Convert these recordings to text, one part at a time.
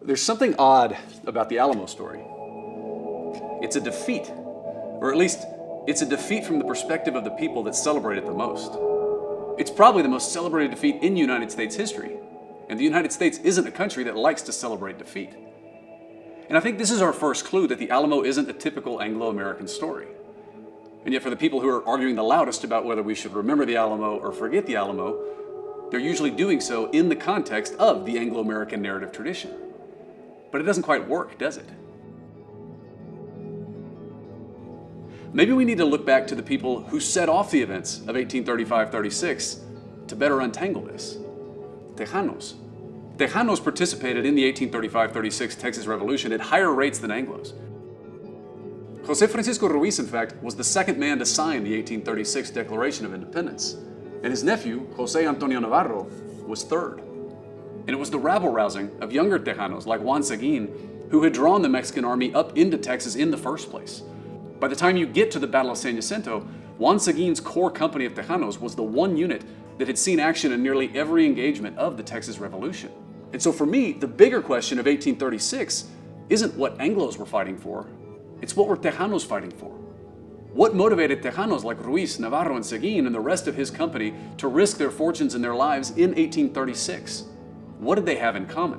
There's something odd about the Alamo story. It's a defeat, or at least it's a defeat from the perspective of the people that celebrate it the most. It's probably the most celebrated defeat in United States history, and the United States isn't a country that likes to celebrate defeat. And I think this is our first clue that the Alamo isn't a typical Anglo-American story. And yet for the people who are arguing the loudest about whether we should remember the Alamo or forget the Alamo, they're usually doing so in the context of the Anglo-American narrative tradition. But it doesn't quite work, does it? Maybe we need to look back to the people who set off the events of 1835-36 to better untangle this. Tejanos. Tejanos participated in the 1835-36 Texas Revolution at higher rates than Anglos. José Francisco Ruiz, in fact, was the second man to sign the 1836 Declaration of Independence, and his nephew, José Antonio Navarro, was third. And it was the rabble-rousing of younger Tejanos like Juan Seguin who had drawn the Mexican army up into Texas in the first place. By the time you get to the Battle of San Jacinto, Juan Seguin's core company of Tejanos was the one unit that had seen action in nearly every engagement of the Texas Revolution. And so for me, the bigger question of 1836 isn't what Anglos were fighting for, it's what were Tejanos fighting for. What motivated Tejanos like Ruiz, Navarro, and Seguin and the rest of his company to risk their fortunes and their lives in 1836? What did they have in common?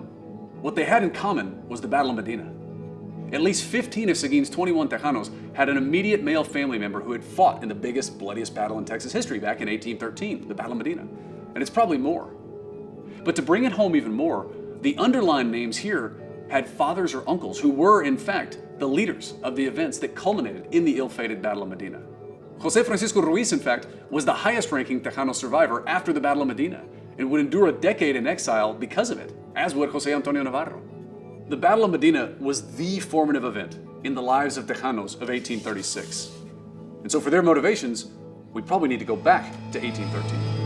What they had in common was the Battle of Medina. At least 15 of Seguin's 21 Tejanos had an immediate male family member who had fought in the biggest, bloodiest battle in Texas history back in 1813, the Battle of Medina. And it's probably more. But to bring it home even more, the underlined names here had fathers or uncles who were, in fact, the leaders of the events that culminated in the ill-fated Battle of Medina. José Francisco Ruiz, in fact, was the highest-ranking Tejano survivor after the Battle of Medina and would endure a decade in exile because of it, as would José Antonio Navarro. The Battle of Medina was the formative event in the lives of Tejanos of 1836. And so for their motivations, we probably need to go back to 1813.